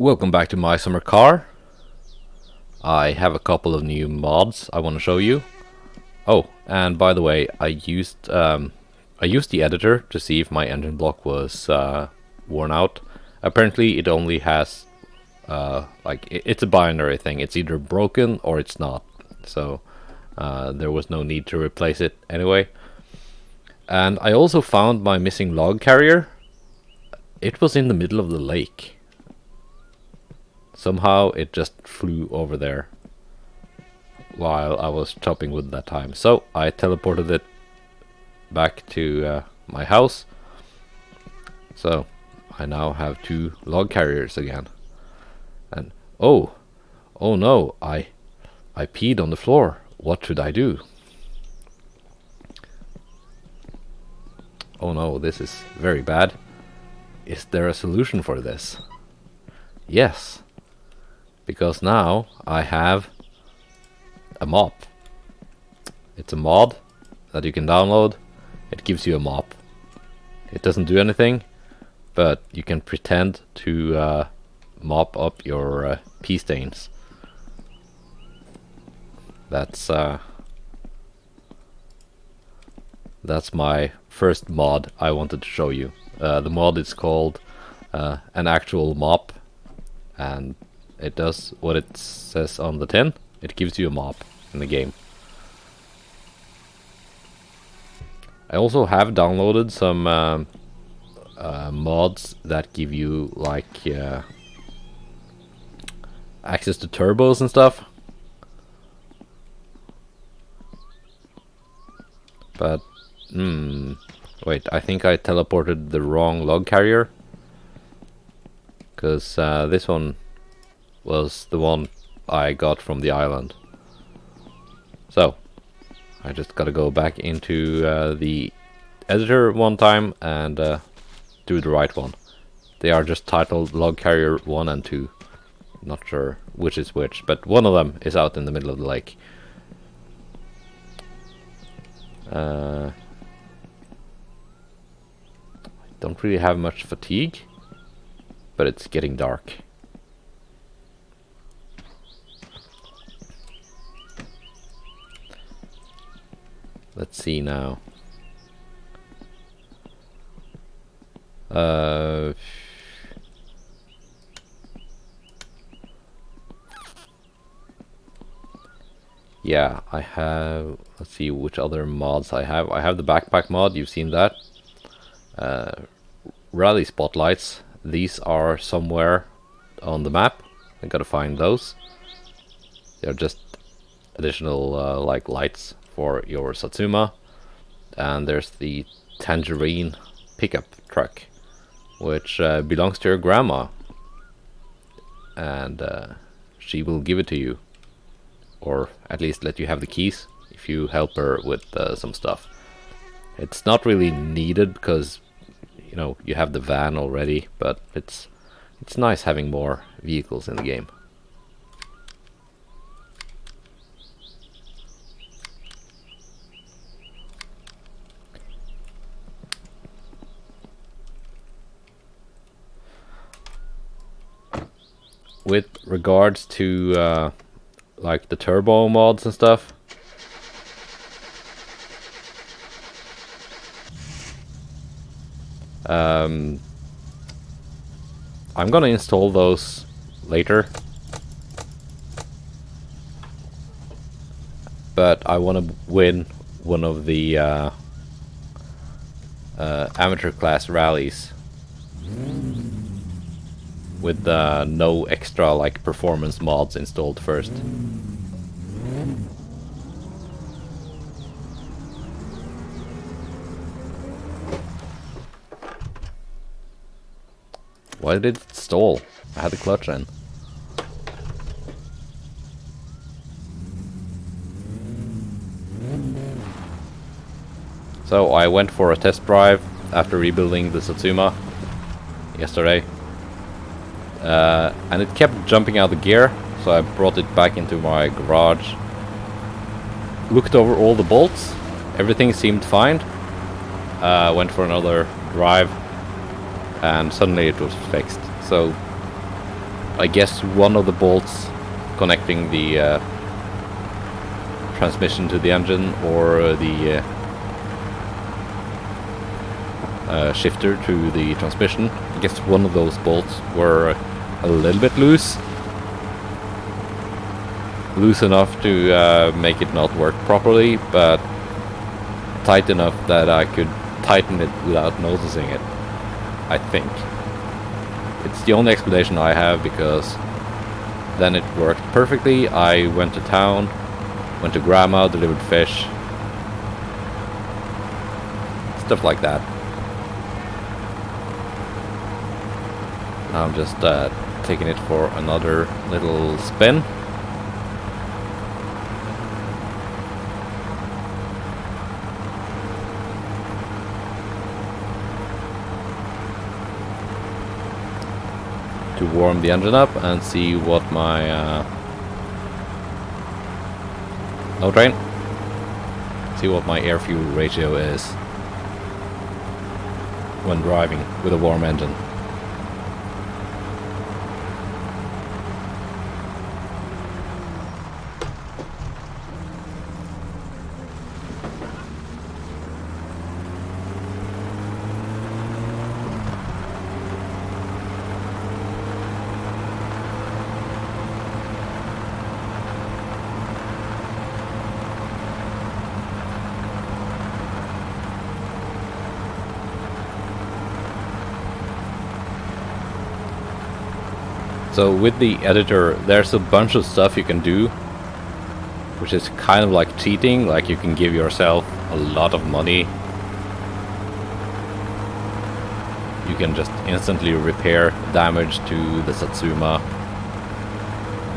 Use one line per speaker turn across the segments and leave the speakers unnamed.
Welcome back to My Summer Car. I have a couple of new mods I want to show you. Oh, and by the way, I used the editor to see if my engine block was worn out. Apparently, it only has it's a binary thing. It's either broken or it's not. So there was no need to replace it anyway. And I also found my missing log carrier. It was in the middle of the lake. Somehow it just flew over there while I was chopping wood that time. So I teleported it back to my house. So I now have 2 log carriers again. And oh no, I peed on the floor. What should I do? Oh no, this is very bad. Is there a solution for this? Yes. Because now I have a mop. It's a mod that you can download. It gives you a mop. It doesn't do anything, but you can pretend to mop up your pee stains. That's my first mod I wanted to show you. The mod is called an actual mop, and it does what it says on the tin. It gives you a mop in the game. I also have downloaded some mods that give you like access to turbos and stuff. But wait, I think I teleported the wrong log carrier, because this one was the one I got from the island. So I just gotta go back into the editor one time and do the right one. They are just titled log carrier 1 and 2. Not sure which is which, but one of them is out in the middle of the lake. I don't really have much fatigue, but it's getting dark. Let's see now. Yeah, I have. Let's see which other mods I have. I have the backpack mod. You've seen that. Rally spotlights. These are somewhere on the map. I gotta find those. They're just additional like lights for your Satsuma. And there's the tangerine pickup truck, which belongs to your grandma, and she will give it to you, or at least let you have the keys if you help her with some stuff. It's not really needed because you know you have the van already, but it's nice having more vehicles in the game. With regards to like the turbo mods and stuff, I'm gonna install those later, but I want to win one of the amateur class rallies with no extra like performance mods installed first. Why did it stall? I had the clutch in. So I went for a test drive after rebuilding the Satsuma yesterday. And it kept jumping out of gear, so I brought it back into my garage, looked over all the bolts, everything seemed fine, went for another drive, and suddenly it was fixed. So I guess one of the bolts connecting the transmission to the engine, or the shifter to the transmission. I guess one of those bolts were a little bit loose enough to make it not work properly, but tight enough that I could tighten it without noticing it, I think. It's the only explanation I have, because then it worked perfectly. I went to town, went to grandma, delivered fish, stuff like that. Now I'm just taking it for another little spin. To warm the engine up and see what my no train. See what my air fuel ratio is when driving with a warm engine. So with the editor, there's a bunch of stuff you can do, which is kind of like cheating. Like, you can give yourself a lot of money. You can just instantly repair damage to the Satsuma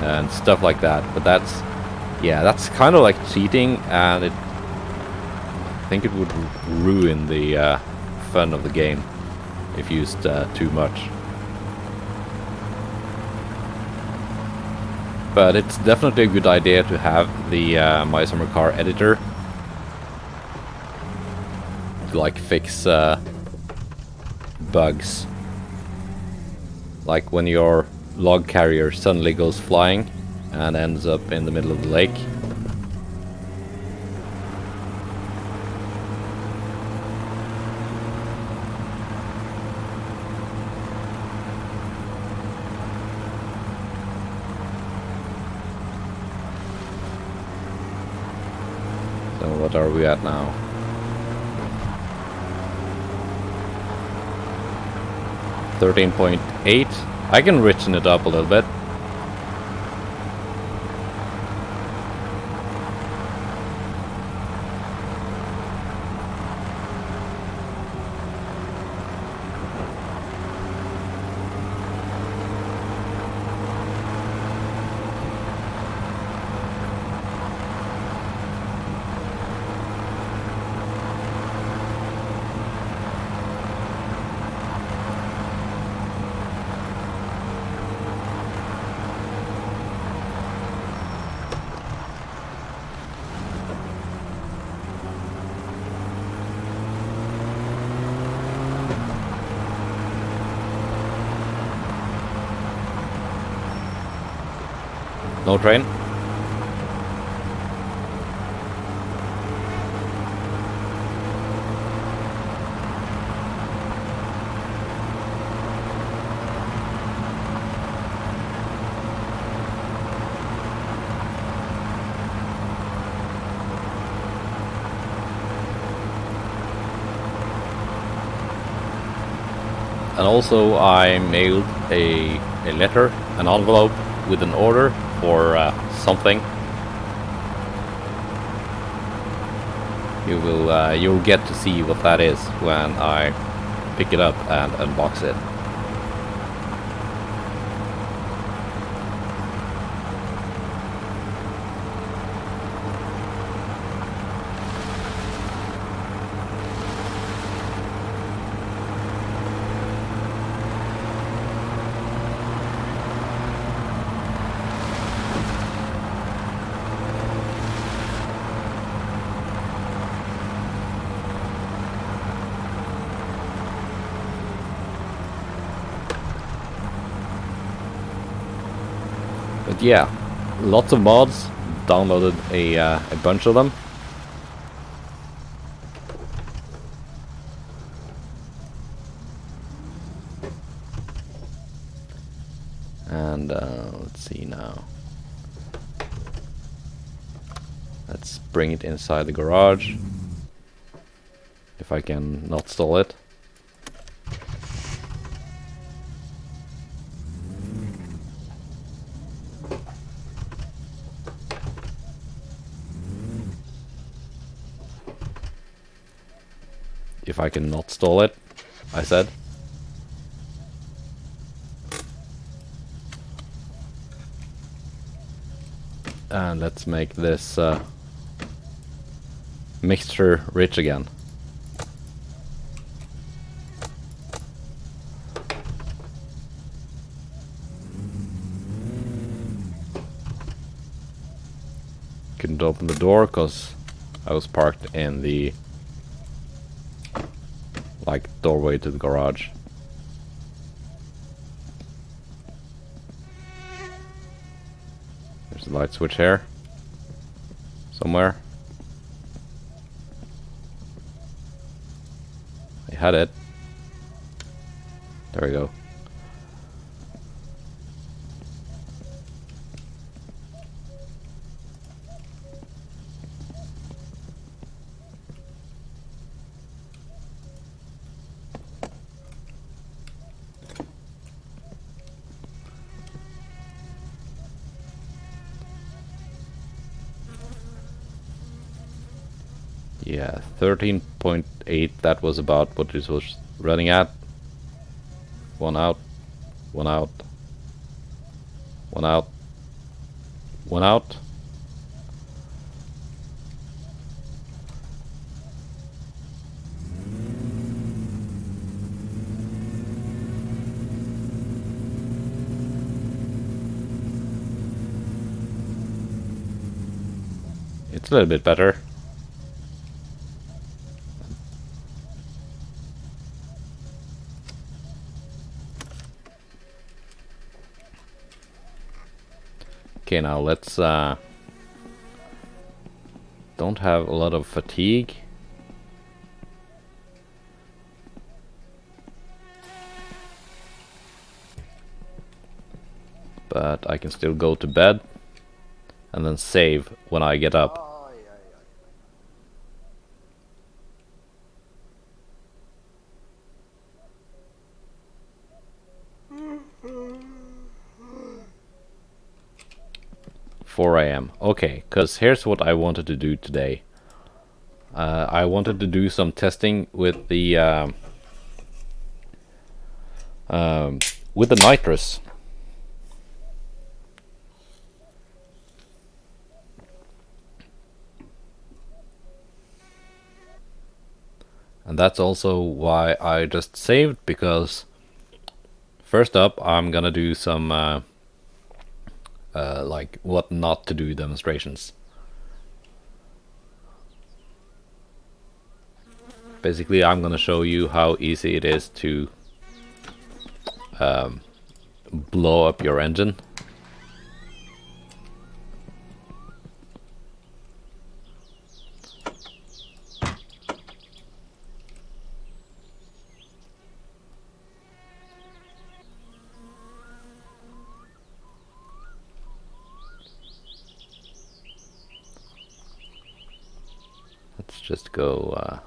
and stuff like that. But that's, yeah, that's kind of like cheating, and I think it would ruin the fun of the game if used too much. But it's definitely a good idea to have the My Summer Car editor to like fix bugs. Like when your log carrier suddenly goes flying and ends up in the middle of the lake. What are we at now? 13.8. I can richen it up a little bit. No train. And also I mailed a letter, an envelope with an order for something. You'll get to see what that is when I pick it up and unbox it. But yeah, lots of mods. Downloaded a bunch of them. And let's see now. Let's bring it inside the garage. If I can not stall it. If I can not stall it, I said. And let's make this mixture rich again. Couldn't open the door because I was parked in the doorway to the garage. There's a light switch here somewhere. I had it. There we go. Yeah, 13.8, that was about what this was running at. One out, one out, one out, one out. It's a little bit better. Okay, now let's don't have a lot of fatigue. But I can still go to bed and then save when I get up. Four AM. Okay, because here's what I wanted to do today. I wanted to do some testing with the nitrous. And that's also why I just saved, because first up I'm gonna do some like what not to do demonstrations. Basically, I'm gonna show you how easy it is to blow up your engine. Let's just go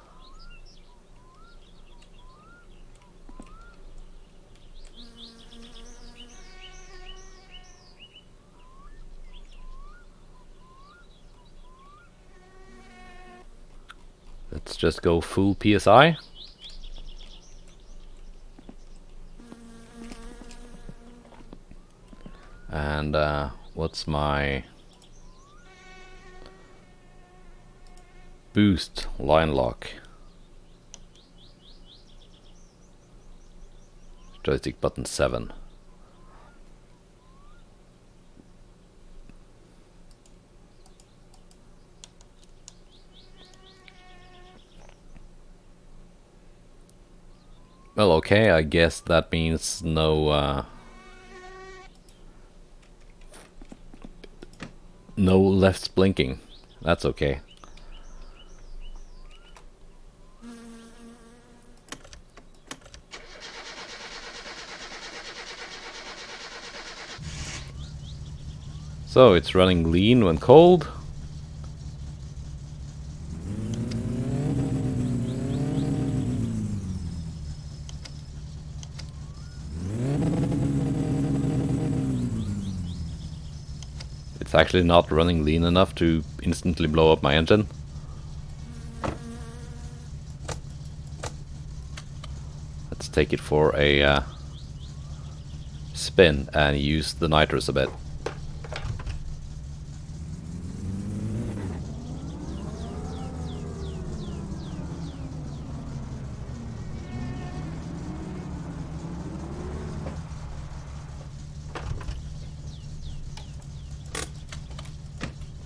let's just go full PSI. And what's my boost line lock? Joystick button 7. Well, okay, I guess that means no No lefts blinking. That's okay. So it's running lean when cold. It's actually not running lean enough to instantly blow up my engine. Let's take it for a spin and use the nitrous a bit.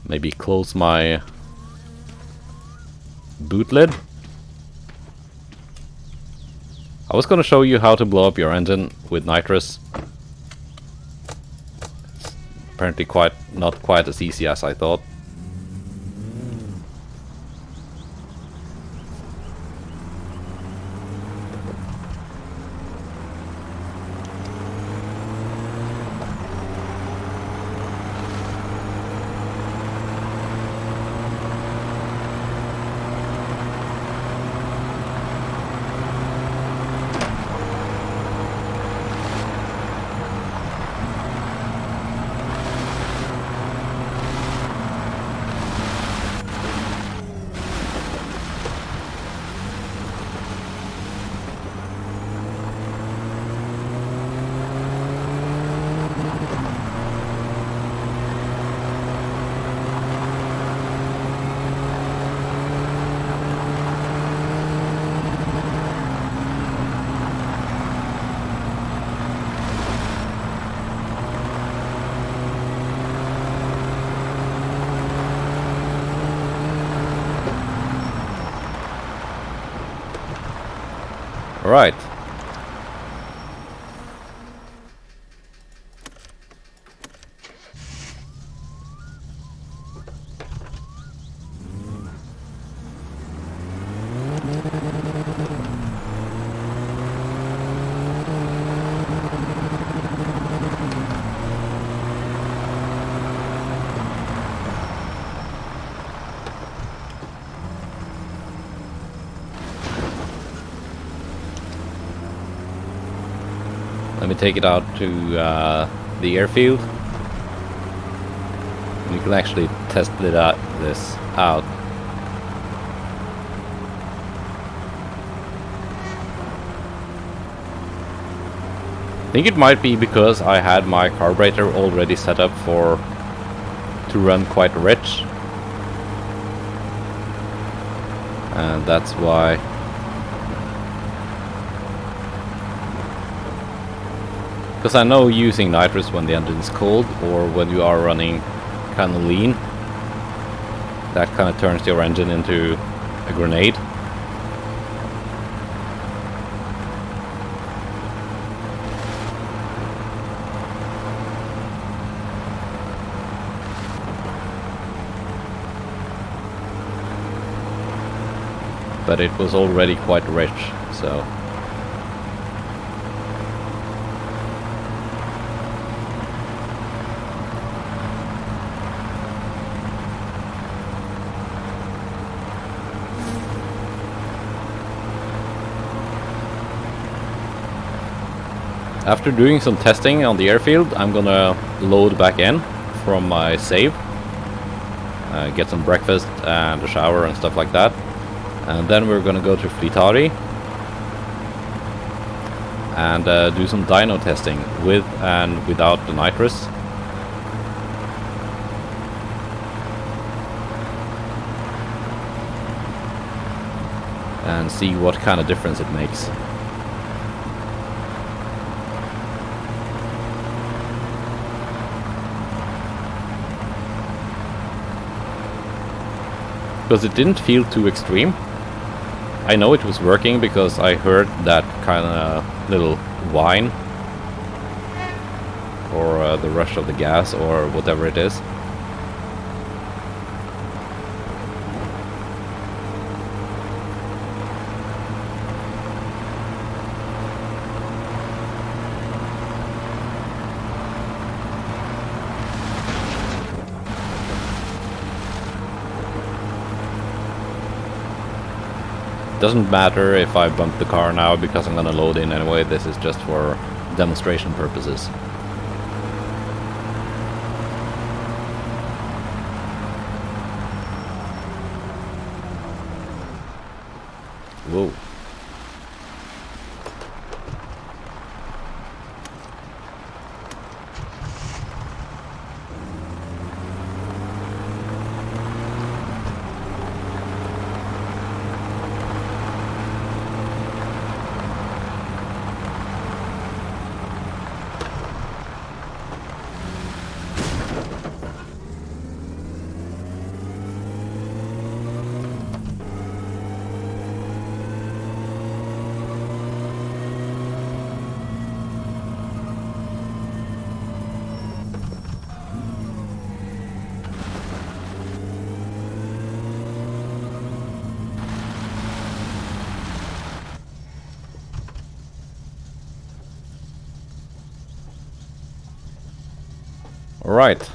Maybe close my boot lid. I was gonna show you how to blow up your engine with nitrous. It's apparently not quite as easy as I thought. Alright. Let me take it out to the airfield. You can actually test this out. I think it might be because I had my carburetor already set up to run quite rich, and that's why. Because I know using nitrous when the engine is cold or when you are running kind of lean, that kind of turns your engine into a grenade. But it was already quite rich, so. After doing some testing on the airfield, I'm gonna load back in from my save, get some breakfast and a shower and stuff like that, and then we're gonna go to Fleetari and do some dyno testing with and without the nitrous. And see what kind of difference it makes. Because it didn't feel too extreme. I know it was working because I heard that kind of little whine, or the rush of the gas, or whatever it is. doesn't matter if I bump the car now because I'm gonna load in anyway. This is just for demonstration purposes. Whoa. All right.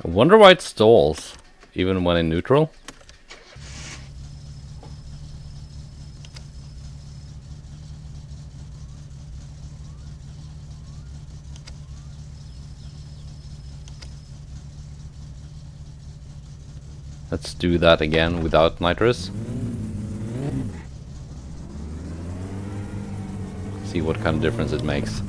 I wonder why it stalls, even when in neutral. Let's do that again without nitrous. See what kind of difference it makes.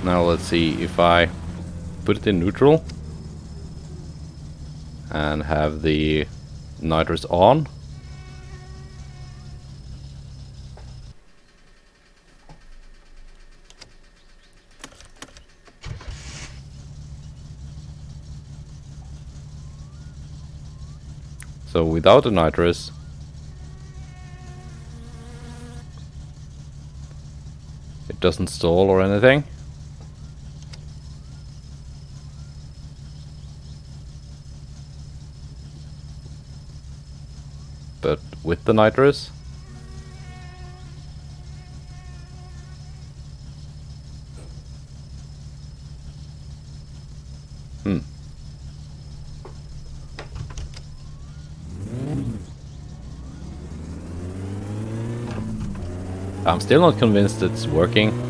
Now let's see if I put it in neutral and have the nitrous on. So without the nitrous, it doesn't stall or anything. But with the nitrous, I'm still not convinced it's working.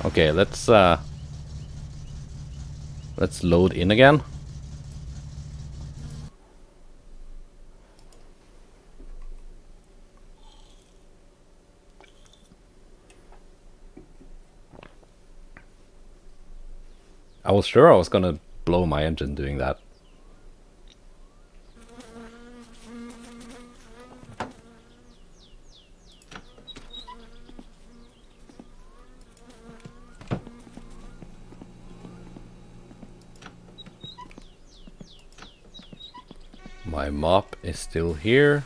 Okay, let's load in again. I was sure I was gonna blow my engine doing that. My mop is still here.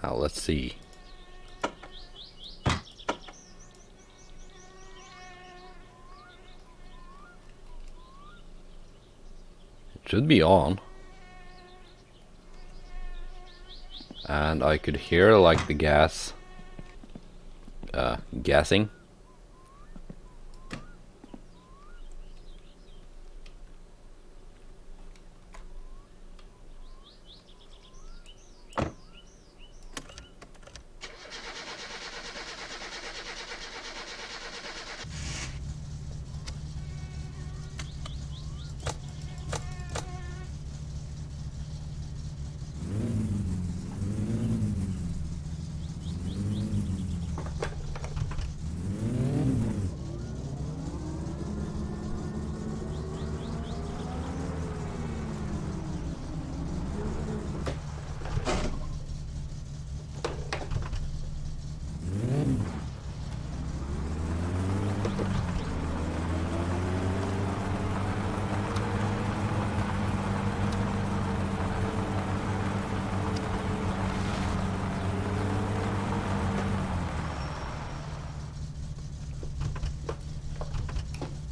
Now let's see. It should be on. And I could hear like the gas gassing.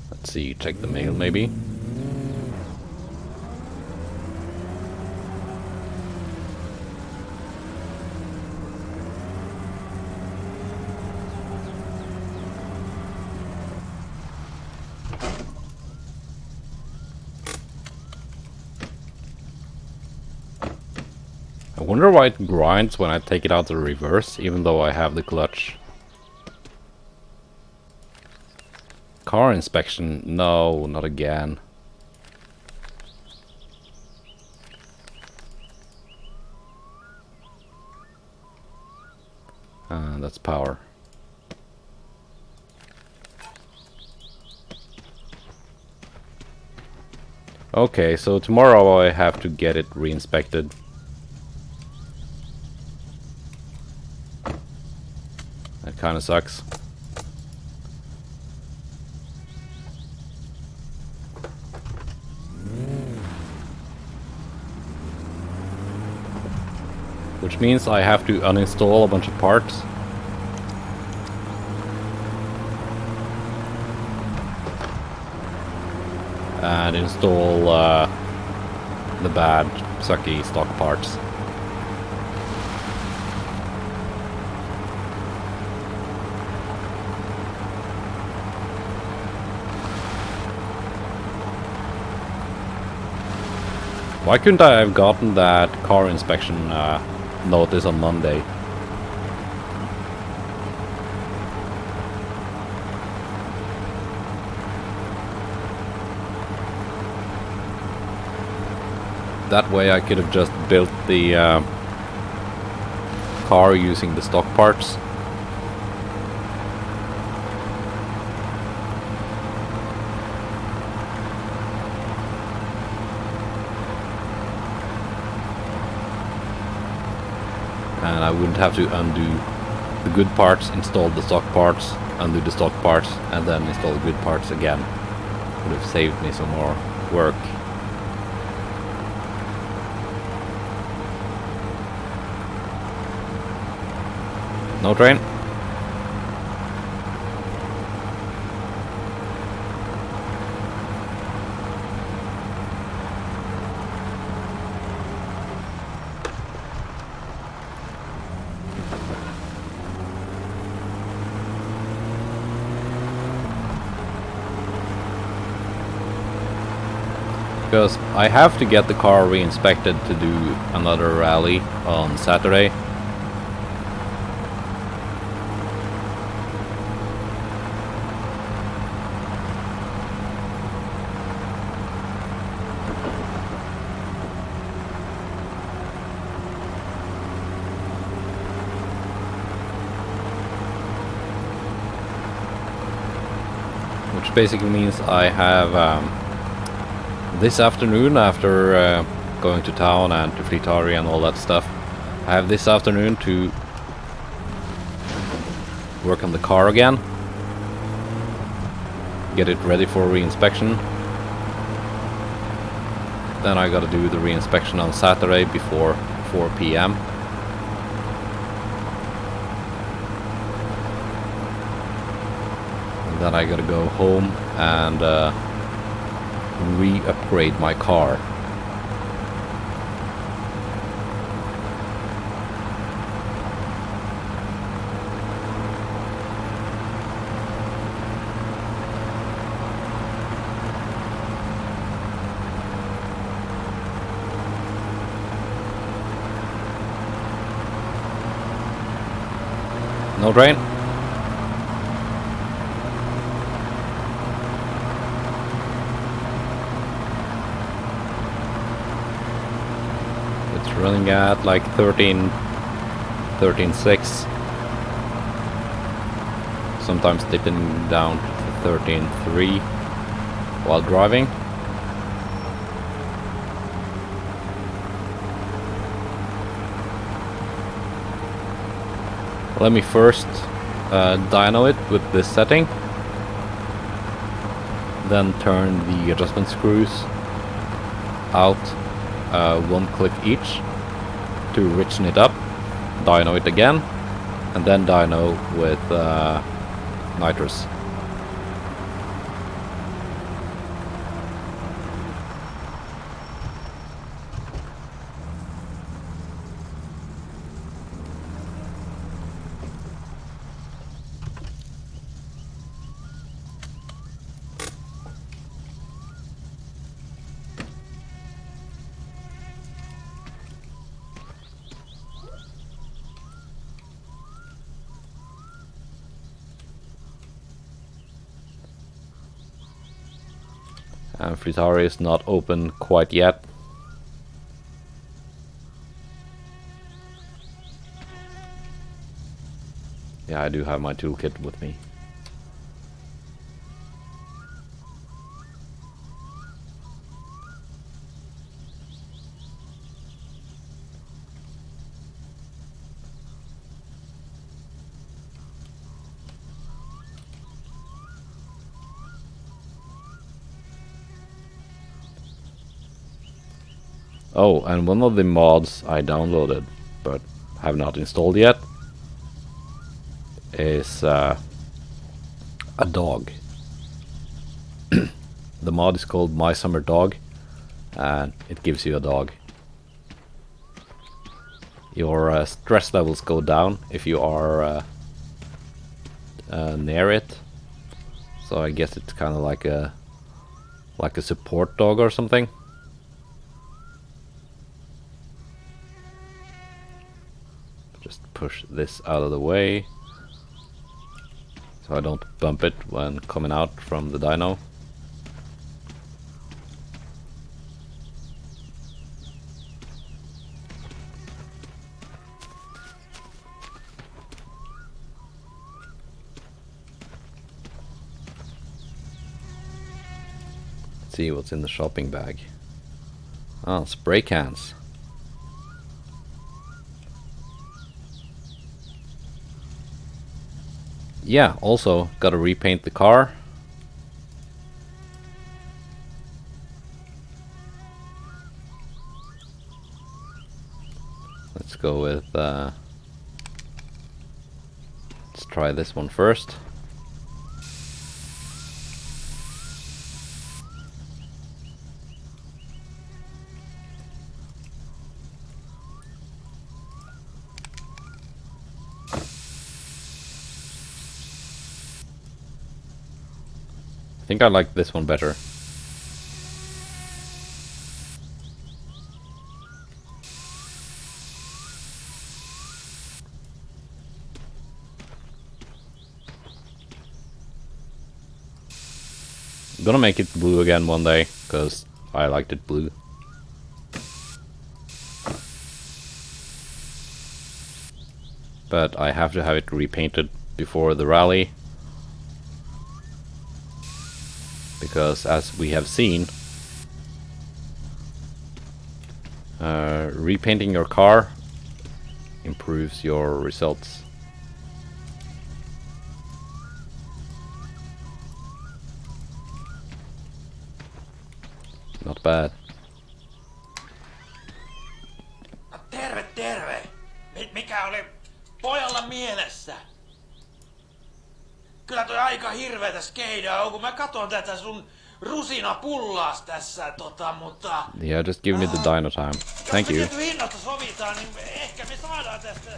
Let's see, check the mail maybe. I wonder why it grinds when I take it out the reverse, even though I have the clutch. Car inspection? No, not again. That's power. Okay, so tomorrow I have to get it re-inspected. That kind of sucks. Which means I have to uninstall a bunch of parts. And install the bad, sucky stock parts. Why couldn't I have gotten that car inspection notice on Monday? That way I could have just built the car using the stock parts. And I wouldn't have to undo the good parts, install the stock parts, undo the stock parts, and then install the good parts again. Would have saved me some more work. No train? Because I have to get the car re-inspected to do another rally on Saturday. Which basically means I have this afternoon, after going to town and to Fleetari and all that stuff, I have this afternoon to work on the car again, get it ready for re-inspection. Then I gotta do the re-inspection on Saturday before 4 PM. And then I gotta go home and re-upgrade my car. No train? It's running at like 13.6. Sometimes dipping down to 13.3 while driving. Let me first dyno it with this setting, then turn the adjustment screws out 1 click each to richen it up, dyno it again, and then dyno with nitrous. And Fleetari is not open quite yet. Yeah, I do have my toolkit with me. Oh, and one of the mods I downloaded but have not installed yet is a dog. The mod is called My Summer Dog, and it gives you a dog. Your stress levels go down if you are near it. So I guess it's kind of like a support dog or something. Just push this out of the way so I don't bump it when coming out from the dyno. Let's see what's in the shopping bag. Oh, spray cans. Yeah, also gotta repaint the car. Let's go with try this one first. I think I like this one better. I'm gonna make it blue again one day, because I liked it blue. But I have to have it repainted before the rally. Because as we have seen, repainting your car improves your results. Not bad.
Terve, terve! Mikä oli pojalla mielessä? Kyllä toi aika hirveetä skeidaa on, kun mä katon tätä sun rusinapullaas tässä, mutta...
Yeah, just give me the Dyno time. Thank you.
Jos me hinnasta sovitaan, niin ehkä me saadaan tästä...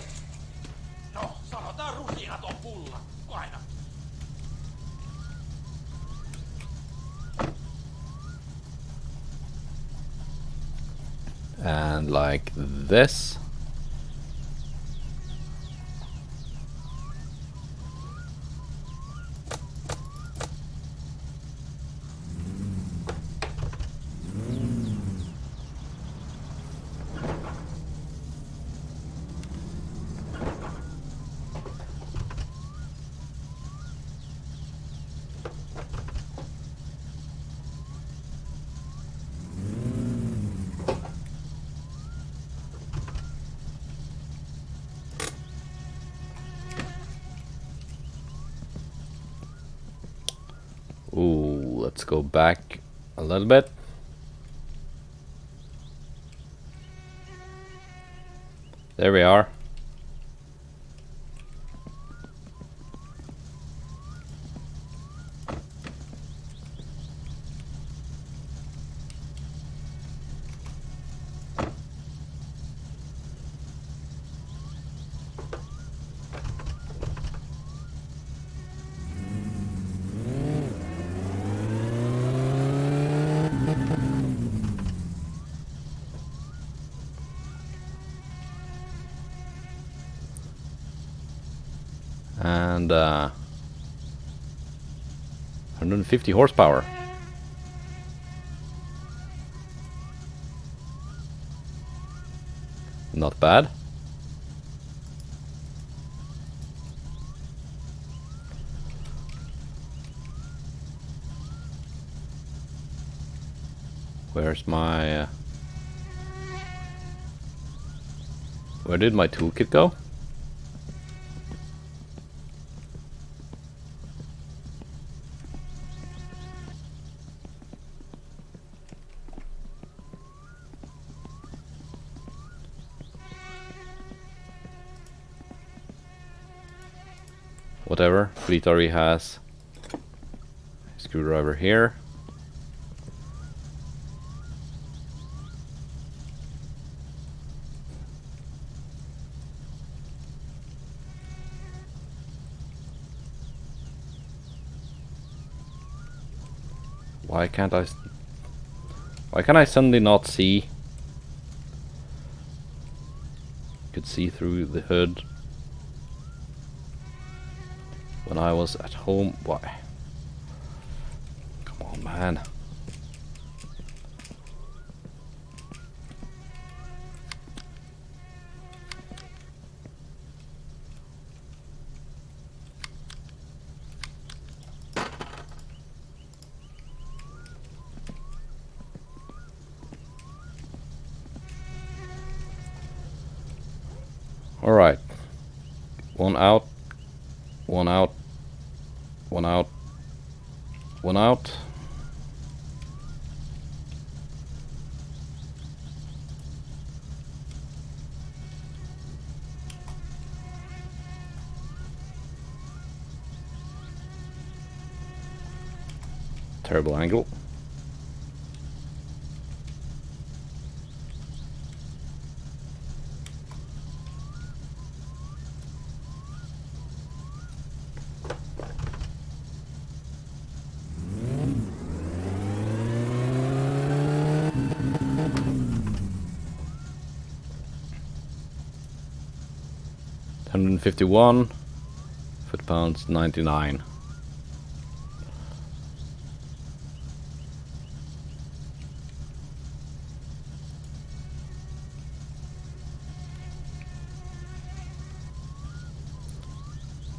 No, sanotaan rusinaton pulla, aina.
And like this. Ooh, let's go back a little bit. There we are. And 150 horsepower. Not bad. Where's my... where did my toolkit go? Whatever, Fleetari has a screwdriver here. Why can I suddenly not see? Could see through the hood when I was at home. Why? Come on, man. All right. One out. One out. One out. One out. Terrible angle. $151 foot-pounds 99.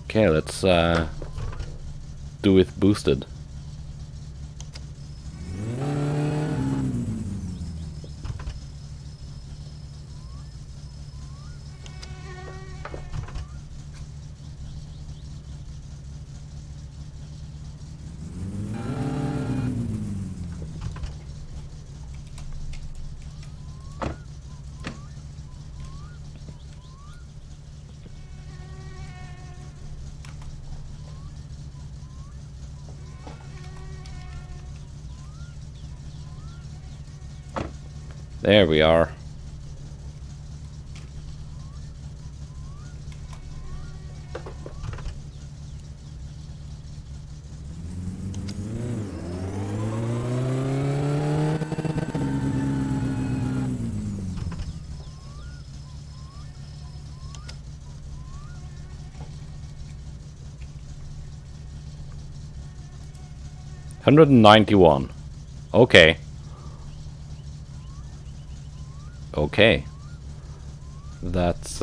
Okay, let's do it boosted. There we are. $191. Okay. Okay. That's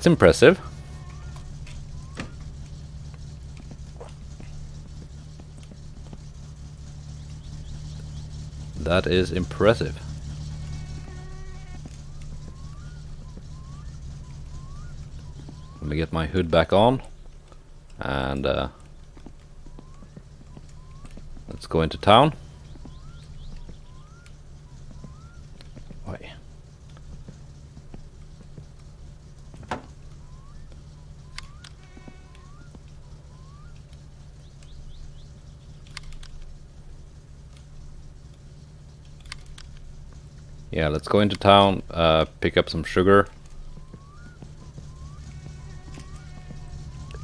impressive. That is impressive. Let me get my hood back on, and let's go into town. Why? Yeah, let's go into town, pick up some sugar,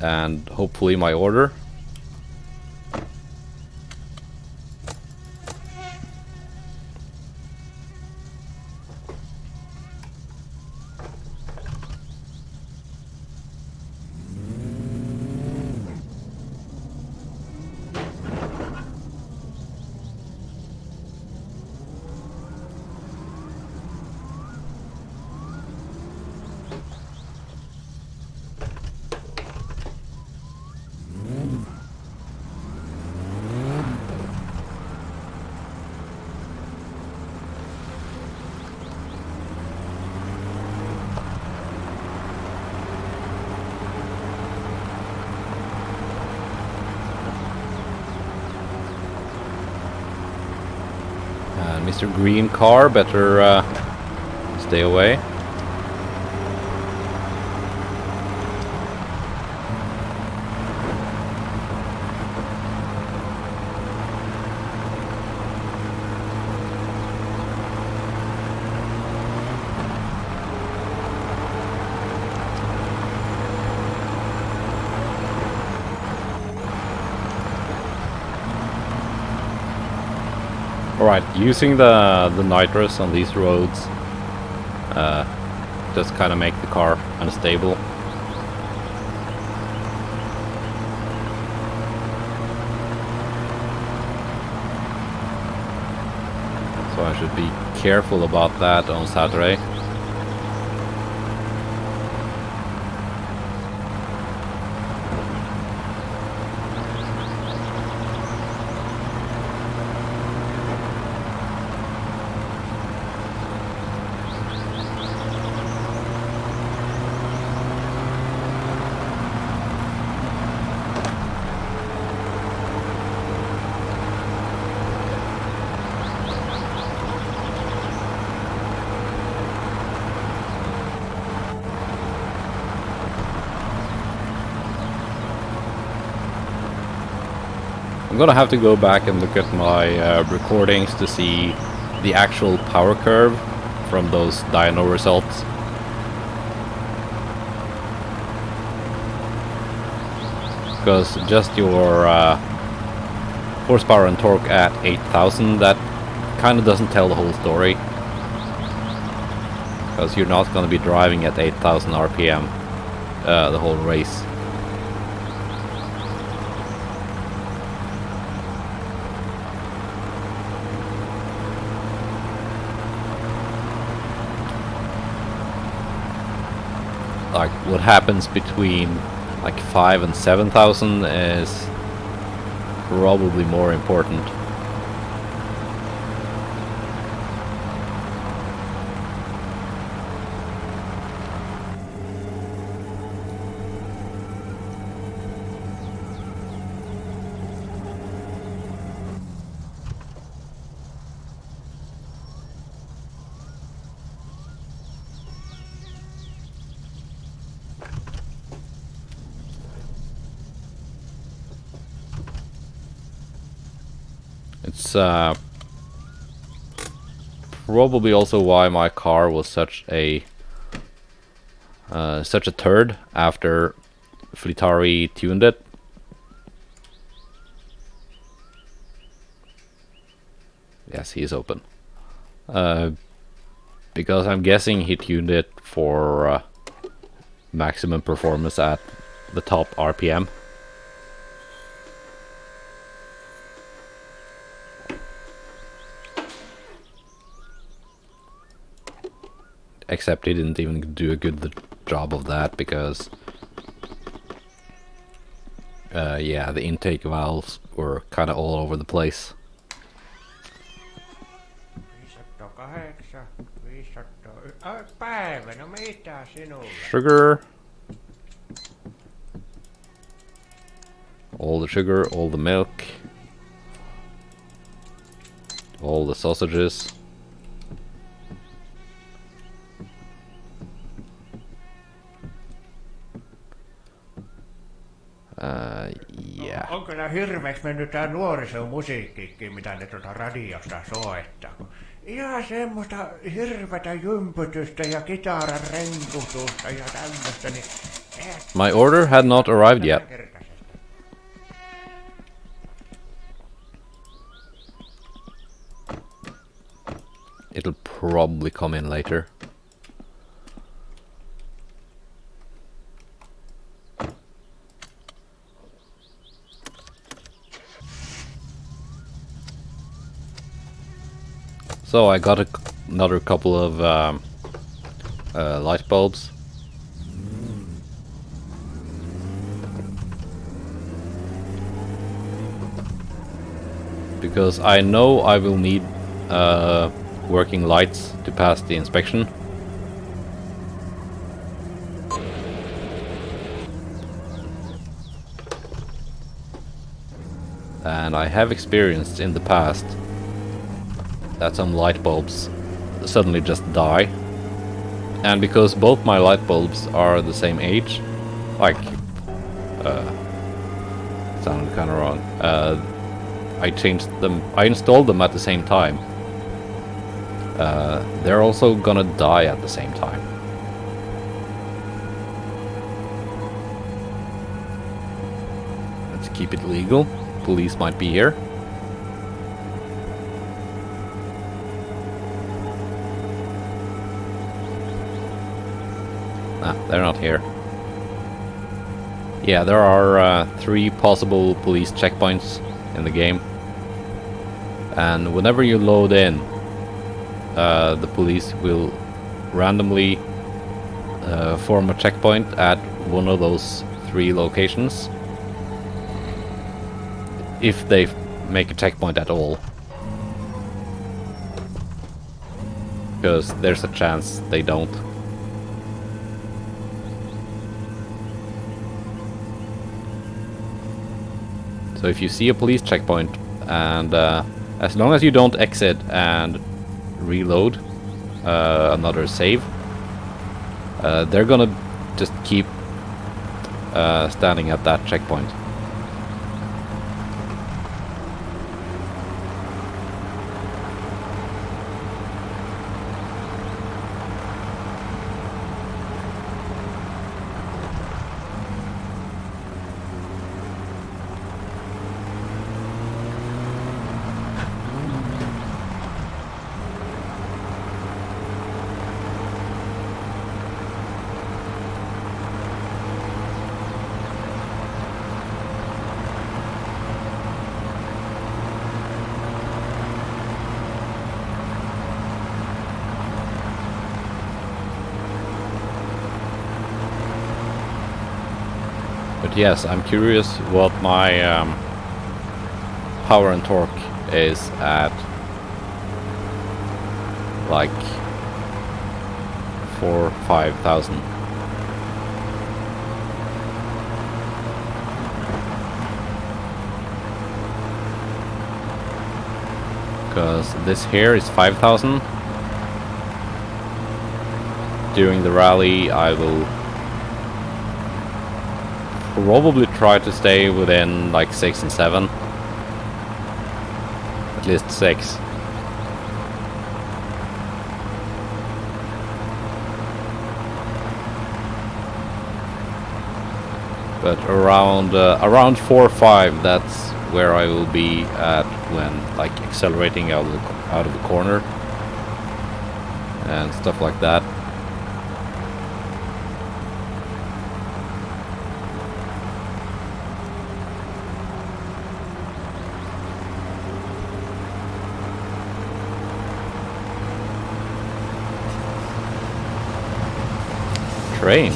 and hopefully my order. Mr. Green car, better stay away. Alright, using the nitrous on these roads just kind of make the car unstable. So I should be careful about that on Saturday. I'm gonna have to go back and look at my recordings to see the actual power curve from those dyno results. Because just your horsepower and torque at 8,000, that kind of doesn't tell the whole story. Because you're not going to be driving at 8,000 RPM the whole race. Like what happens between like 5 and 7,000 is probably more important. It's probably also why my car was such a turd after Fleetari tuned it. Yes, he is open. Because I'm guessing he tuned it for maximum performance at the top RPM. Except he didn't even do a good job of that because yeah, the intake valves were kind of all over the place.
508, 500, päivä, no mitä sinulle?
Sugar. All the sugar, all the milk, all the sausages. Yeah.
On kyllä hirveeksi mennyt tää nuorisomusiikkikin, mitä ne radiosta soittaa. Ihan semmoista hirvetä jympytystä ja kitaran renkutusta ja tämmöstä, niin...
My order had not arrived yet. It'll probably come in later. So I got another couple of light bulbs. Because I know I will need working lights to pass the inspection. And I have experienced in the past that some light bulbs suddenly just die. And because both my light bulbs are the same age, like, sounded kind of wrong. I changed them, I installed them at the same time. They're also gonna die at the same time. Let's keep it legal. Police might be here. Ah, they're not here. Yeah, there are 3 possible police checkpoints in the game. And whenever you load in, the police will randomly form a checkpoint at one of those 3 locations. If they make a checkpoint at all. Because there's a chance they don't. So if you see a police checkpoint, and as long as you don't exit and reload another save, they're gonna just keep standing at that checkpoint. But yes, I'm curious what my power and torque is at like 4,000-5,000. Because this here is 5,000. During the rally I will probably try to stay within like 6 and 7. At least 6. But around 4 or 5, that's where I will be at when like accelerating out of the corner and stuff like that. Train.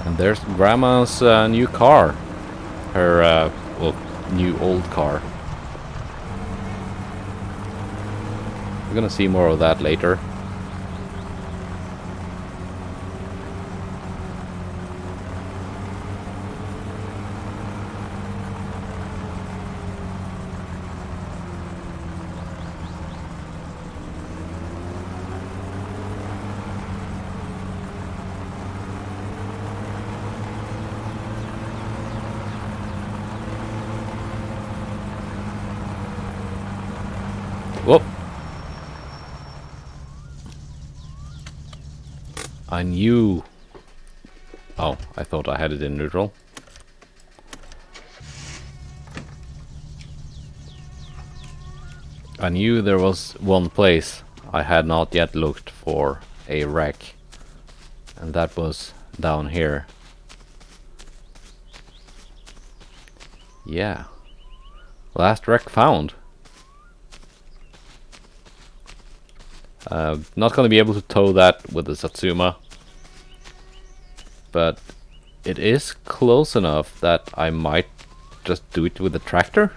And there's Grandma's new car. Her, well, new old car. We're gonna see more of that later. Whoop. I knew... Oh, I thought I had it in neutral. I knew there was one place I had not yet looked for a wreck. And that was down here. Yeah. Last wreck found. Not gonna be able to tow that with the Satsuma, but it is close enough that I might just do it with the tractor.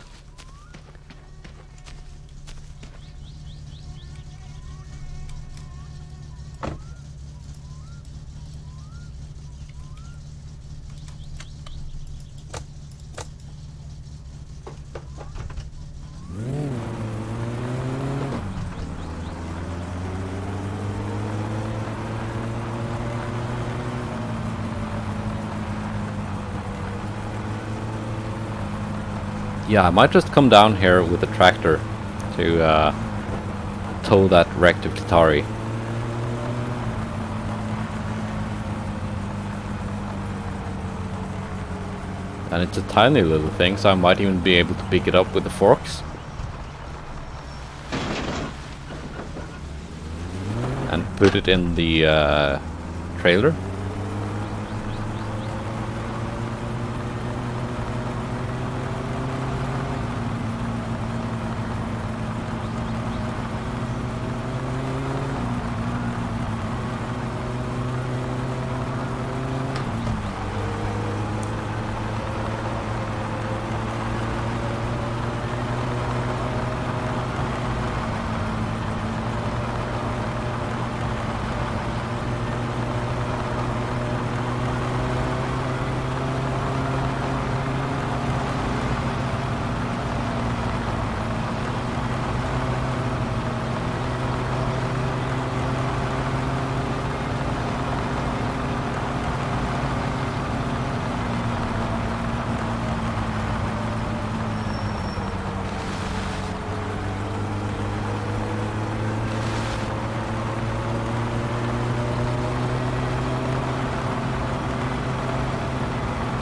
Yeah, I might just come down here with the tractor to tow that wreck to Fleetari. And it's a tiny little thing, so I might even be able to pick it up with the forks. And put it in the trailer.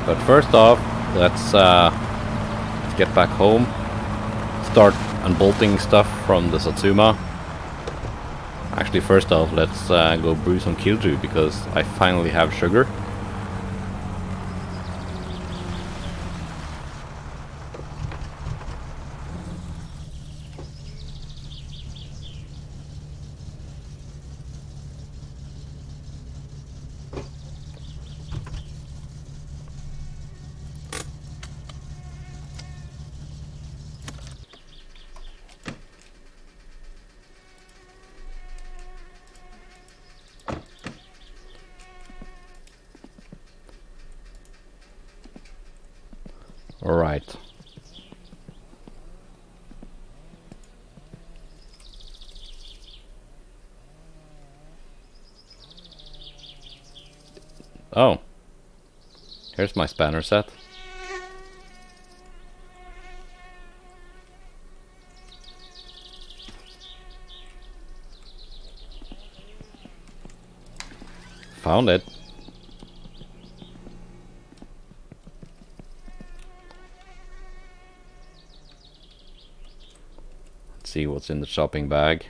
But first off, let's get back home, start unbolting stuff from the Satsuma. Actually, first off, let's go brew some kilju because I finally have sugar. Alright. Oh. Here's my spanner set. Found it. Let's see what's in the shopping bag.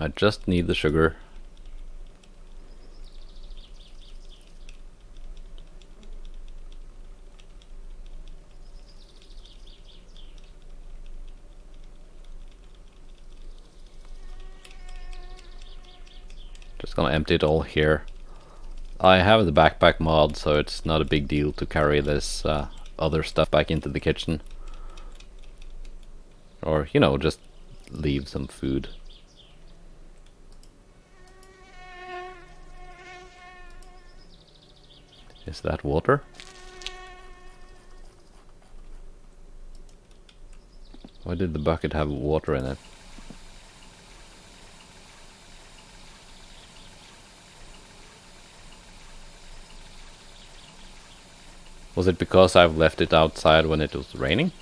I just need the sugar. Just gonna empty it all here. I have the backpack mod, so it's not a big deal to carry this other stuff back into the kitchen. Or, you know, just leave some food. Is that water? Why did the bucket have water in it? Was it because I've left it outside when it was raining?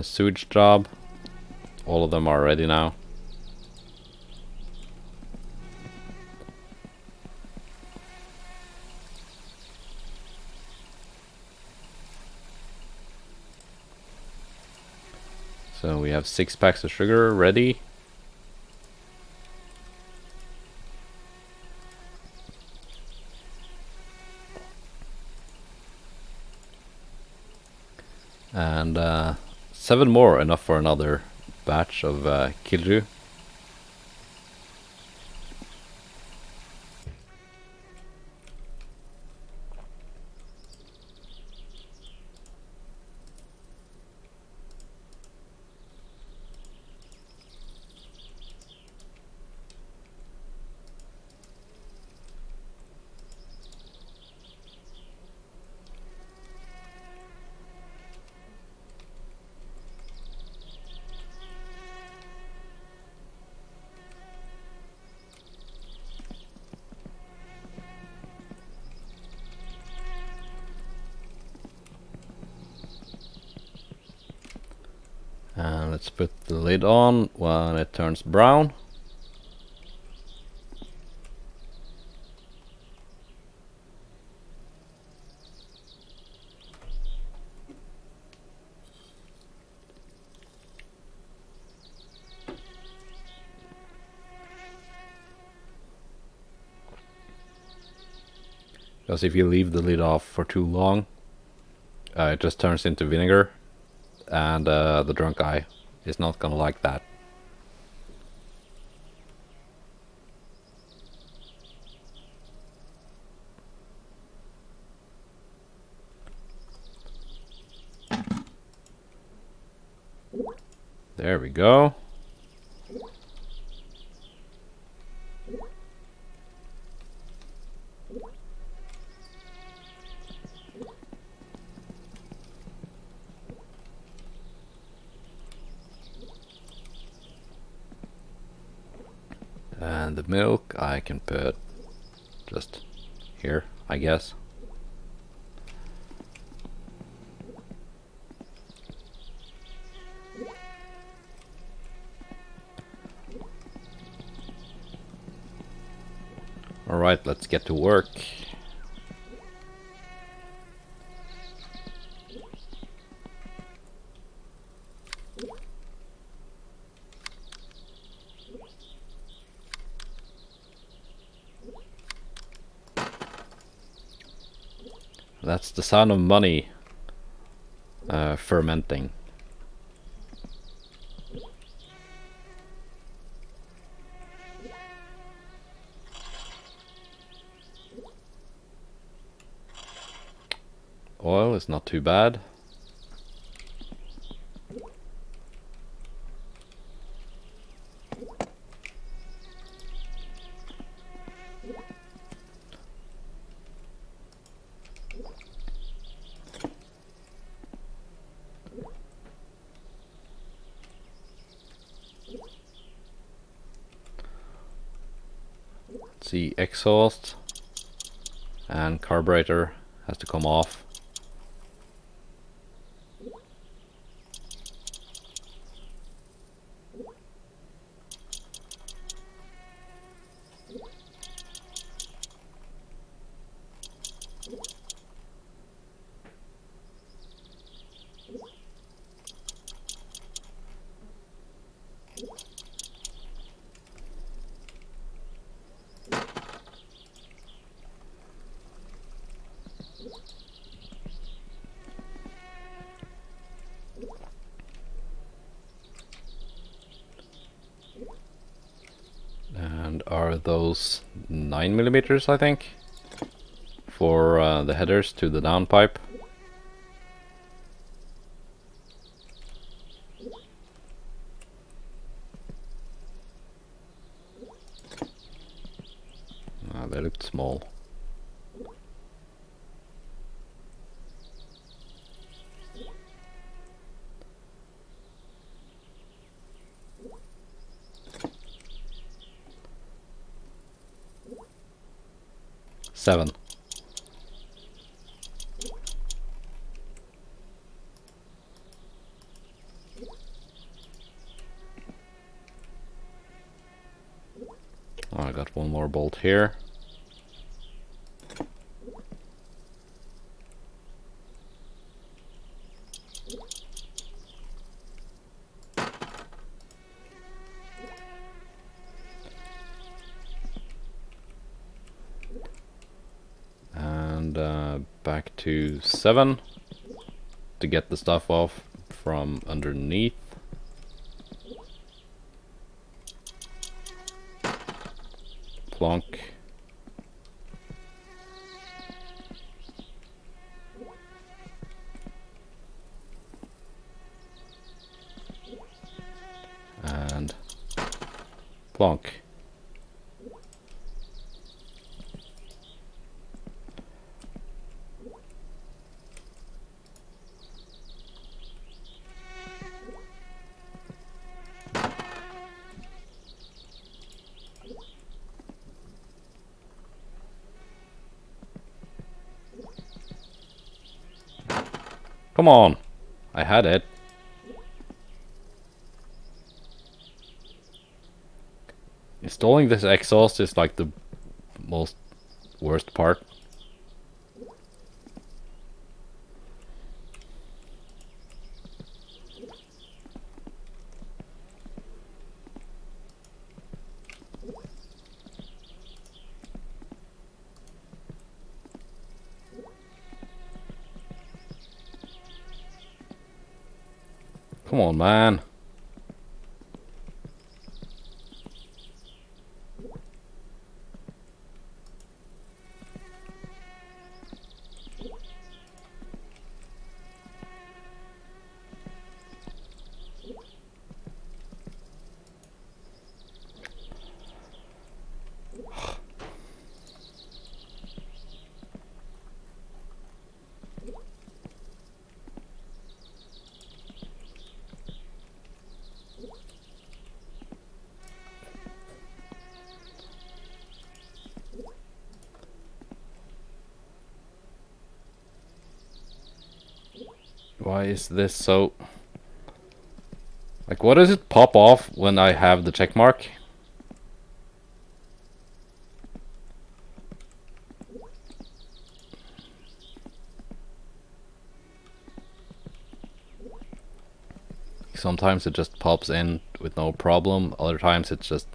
Sewage job. All of them are ready now. So we have 6 packs of sugar ready. And 7 more, enough for another batch of kilju. And let's put the lid on when it turns brown. Because if you leave the lid off for too long, it just turns into vinegar, and the drunk guy is not gonna like that. There we go. And the milk I can put just here, I guess. Alright, let's get to work. That's the sound of money fermenting. Oil is not too bad. See, exhaust and carburetor has to come off. And are those 9mm, I think, for the headers to the downpipe? They looked small. Seven. Oh, I got one more bolt here. Back to 7 to get the stuff off from underneath. Plonk. And plonk. Come on, I had it. Installing this exhaust is like the most worst part. Come on, man. Why is this so... Like, what does it pop off when I have the check mark? Like sometimes it just pops in with no problem, other times it just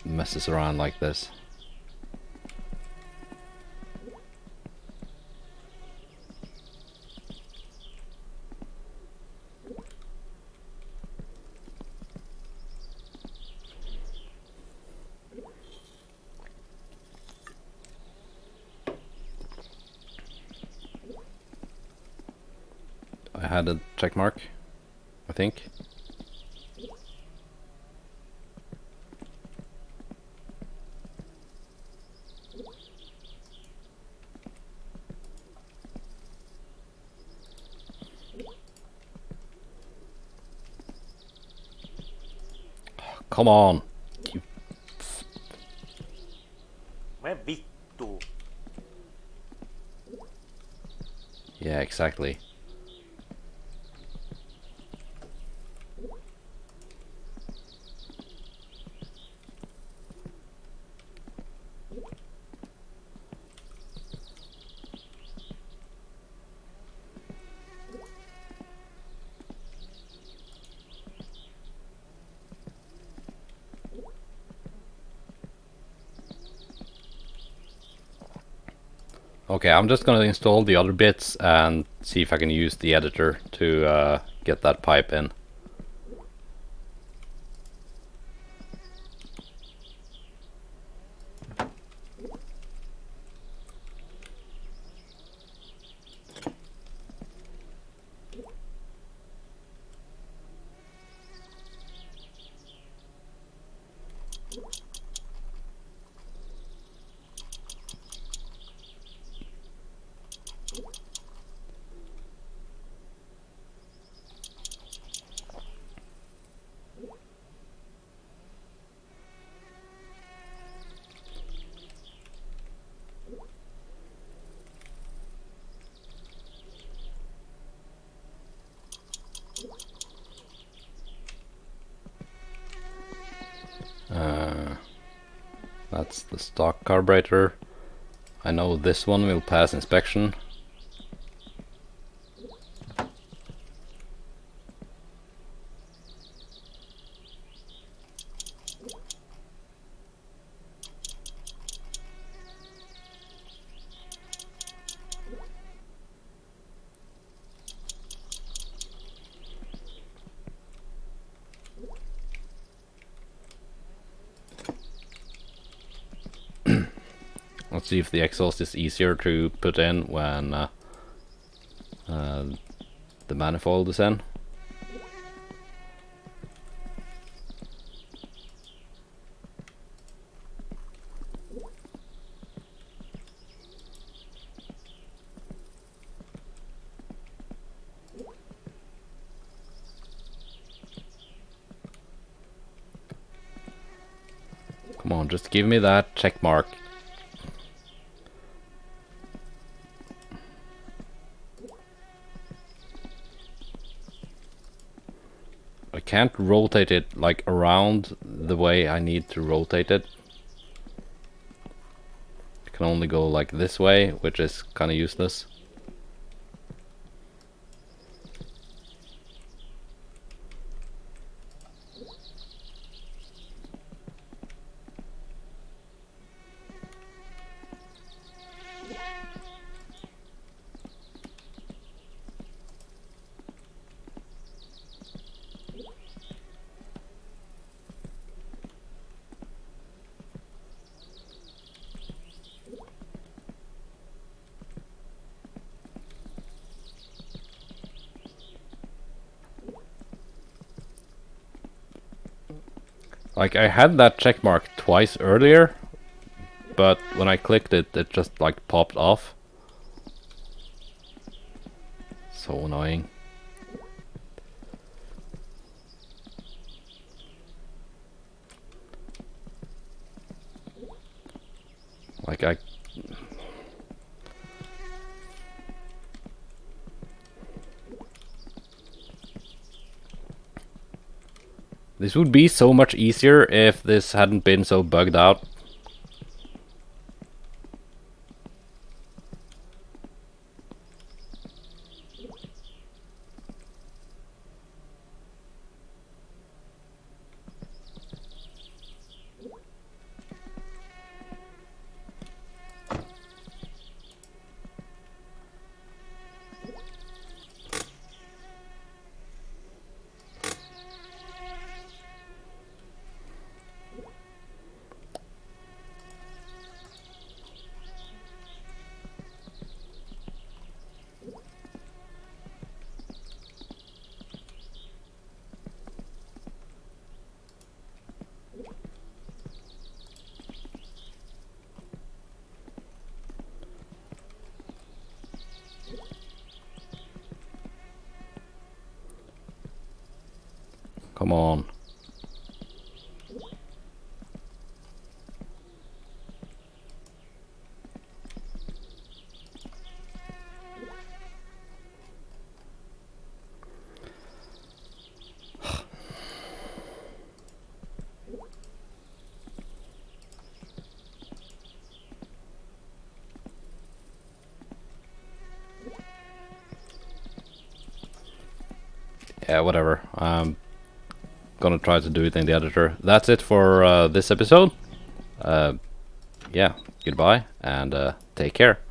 messes around like this. I had a check mark, I think. Come on. You...
Me vittu.
Yeah, exactly. Okay, I'm just gonna install the other bits and see if I can use the editor to get that pipe in. That's the stock carburetor. I know this one will pass inspection. Let's see if the exhaust is easier to put in when the manifold is in. Come on, just give me that check mark. I can't rotate it like around the way I need to rotate it. I can only go like this way, which is kind of useless. Like I had that check mark twice earlier, but when I clicked it, it just like popped off. So annoying. Like I... This would be so much easier if this hadn't been so bugged out. Come on. Yeah, whatever. I'm gonna try to do it in the editor. That's it for this episode. Yeah, goodbye and take care.